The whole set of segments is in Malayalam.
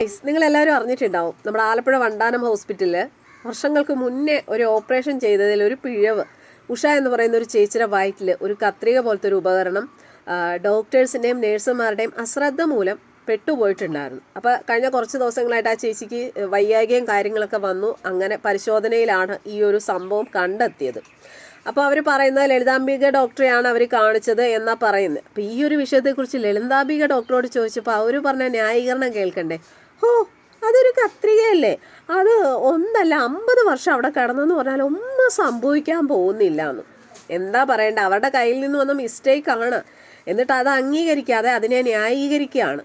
നിങ്ങളെല്ലാവരും അറിഞ്ഞിട്ടുണ്ടാവും, നമ്മുടെ ആലപ്പുഴ വണ്ടാനം ഹോസ്പിറ്റലിൽ വർഷങ്ങൾക്ക് മുന്നേ ഒരു ഓപ്പറേഷൻ ചെയ്തതിൽ ഒരു പിഴവ്, ഉഷ എന്ന് പറയുന്ന ഒരു ചേച്ചിയുടെ വയറ്റിൽ ഒരു കത്രിക പോലത്തെ ഒരു ഉപകരണം ഡോക്ടേഴ്സിൻ്റെയും നേഴ്സുമാരുടെയും അശ്രദ്ധ മൂലം പെട്ടുപോയിട്ടുണ്ടായിരുന്നു. അപ്പോൾ കഴിഞ്ഞ കുറച്ച് ദിവസങ്ങളായിട്ട് ആ ചേച്ചിക്ക് വൈയാകികയും കാര്യങ്ങളൊക്കെ വന്നു. അങ്ങനെ പരിശോധനയിലാണ് ഈ ഒരു സംഭവം കണ്ടെത്തിയത്. അപ്പോൾ അവർ പറയുന്നത് ലളിതാംബിക ഡോക്ടറെയാണ് അവർ കാണിച്ചത് എന്നാണ് പറയുന്നത്. അപ്പോൾ ഈ ഒരു വിഷയത്തെക്കുറിച്ച് ലളിതാംബിക ഡോക്ടറോട് ചോദിച്ചപ്പോൾ അവർ പറഞ്ഞ ന്യായീകരണം കേൾക്കണ്ടേ. അതൊരു കത്രികയല്ലേ, അത് ഒന്നല്ല 50 വർഷം അവിടെ കിടന്നെന്ന് പറഞ്ഞാൽ ഒന്നും സംഭവിക്കാൻ പോകുന്നില്ല എന്ന്. എന്താ പറയണ്ട, അവരുടെ കയ്യിൽ നിന്ന് വന്ന മിസ്റ്റേക്കാണ്. എന്നിട്ട് അത് അംഗീകരിക്കാതെ അതിനെ ന്യായീകരിക്കുകയാണ്.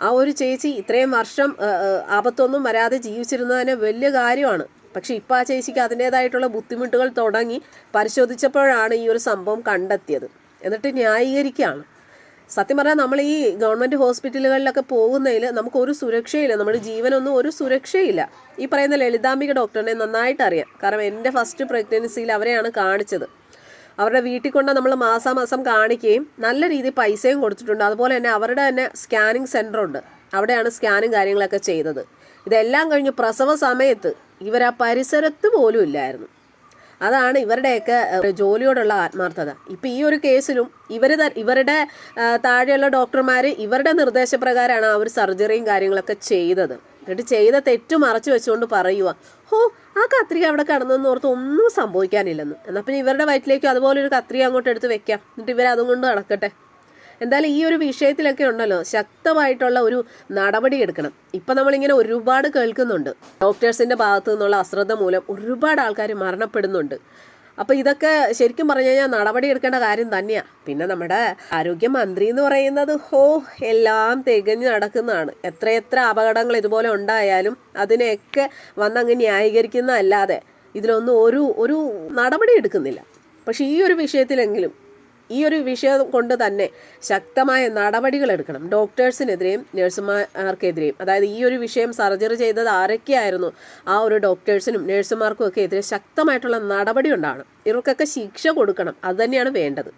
ആ ഒരു ചേച്ചി ഇത്രയും വർഷം ആപത്തൊന്നും വരാതെ ജീവിച്ചിരുന്നതിന് വലിയ കാര്യമാണ്. പക്ഷെ ഇപ്പോൾ ആ ചേച്ചിക്ക് അതിൻ്റേതായിട്ടുള്ള ബുദ്ധിമുട്ടുകൾ തുടങ്ങി. പരിശോധിച്ചപ്പോഴാണ് ഈ ഒരു സംഭവം കണ്ടെത്തിയത്. എന്നിട്ട് ന്യായീകരിക്കുകയാണ്. സത്യം പറഞ്ഞാൽ നമ്മൾ ഈ ഗവൺമെൻറ് ഹോസ്പിറ്റലുകളിലൊക്കെ പോകുന്നതിൽ നമുക്കൊരു സുരക്ഷയില്ല, നമ്മുടെ ജീവനൊന്നും ഒരു സുരക്ഷയില്ല. ഈ പറയുന്ന ലളിതാംബിക ഡോക്ടറിനെ നന്നായിട്ട് അറിയാം. കാരണം എൻ്റെ ഫസ്റ്റ് പ്രഗ്നൻസിയിൽ അവരെയാണ് കാണിച്ചത്. അവരുടെ വീട്ടിൽ കൊണ്ട് നമ്മൾ മാസാമാസം കാണിക്കുകയും നല്ല രീതിയിൽ പൈസയും കൊടുത്തിട്ടുണ്ട്. അതുപോലെ തന്നെ അവരുടെ തന്നെ സ്കാനിങ് സെൻ്ററുണ്ട്, അവിടെയാണ് സ്കാനും കാര്യങ്ങളൊക്കെ ചെയ്തത്. ഇതെല്ലാം കഴിഞ്ഞ് പ്രസവ സമയത്ത് ഇവരാ പരിസരത്ത് പോലും ഇല്ലായിരുന്നു. അതാണ് ഇവരുടെയൊക്കെ ജോലിയോടുള്ള ആത്മാർത്ഥത. ഇപ്പം ഈ ഒരു കേസിലും ഇവരുടെ താഴെയുള്ള ഡോക്ടർമാർ ഇവരുടെ നിർദ്ദേശപ്രകാരമാണ് ആ ഒരു സർജറിയും കാര്യങ്ങളൊക്കെ ചെയ്തത്. എന്നിട്ട് ചെയ്ത തെറ്റ് മറച്ചു വെച്ചുകൊണ്ട് പറയുക, ആ കത്രിക അവിടെ കിടന്നെന്ന് ഓർത്ത് ഒന്നും സംഭവിക്കാനില്ലെന്ന്. എന്നാൽ പിന്നെ ഇവരുടെ വയറ്റിലേക്ക് അതുപോലെ ഒരു കത്രിക അങ്ങോട്ട് എടുത്ത് വെക്കാം, എന്നിട്ട് ഇവരതും കൊണ്ട് നടക്കട്ടെ. എന്തായാലും ഈ ഒരു വിഷയത്തിലൊക്കെ ഉണ്ടല്ലോ ശക്തമായിട്ടുള്ള ഒരു നടപടി എടുക്കണം. ഇപ്പം നമ്മളിങ്ങനെ ഒരുപാട് കേൾക്കുന്നുണ്ട്, ഡോക്ടേഴ്സിൻ്റെ ഭാഗത്തു നിന്നുള്ള അശ്രദ്ധ മൂലം ഒരുപാട് ആൾക്കാർ മരണപ്പെടുന്നുണ്ട്. അപ്പോൾ ഇതൊക്കെ ശരിക്കും പറഞ്ഞു കഴിഞ്ഞാൽ നടപടി എടുക്കേണ്ട കാര്യം തന്നെയാണ്. പിന്നെ നമ്മുടെ ആരോഗ്യമന്ത്രി എന്ന് പറയുന്നത് എല്ലാം തികഞ്ഞ് നടക്കുന്നതാണ്. എത്രയെത്ര അപകടങ്ങൾ ഇതുപോലെ ഉണ്ടായാലും അതിനെയൊക്കെ വന്നങ്ങ് ന്യായീകരിക്കുന്നതല്ലാതെ ഇതിലൊന്നും ഒരു നടപടി എടുക്കുന്നില്ല. പക്ഷേ ഈ ഒരു വിഷയത്തിലെങ്കിലും ഈ ഒരു വിഷയം കൊണ്ട് തന്നെ ശക്തമായ നടപടികൾ എടുക്കണം, ഡോക്ടേഴ്സിനെതിരെയും നഴ്സുമാർക്കെതിരെയും. അതായത് ഈ ഒരു വിഷയം സർജറി ചെയ്തത് ആരൊക്കെയായിരുന്നു, ആ ഒരു ഡോക്ടേഴ്സിനും നഴ്സുമാർക്കും ഒക്കെ എതിരെ ശക്തമായിട്ടുള്ള നടപടി ഉണ്ടാകണം. ഇവർക്കൊക്കെ ശിക്ഷ കൊടുക്കണം, അത് തന്നെയാണ് വേണ്ടത്.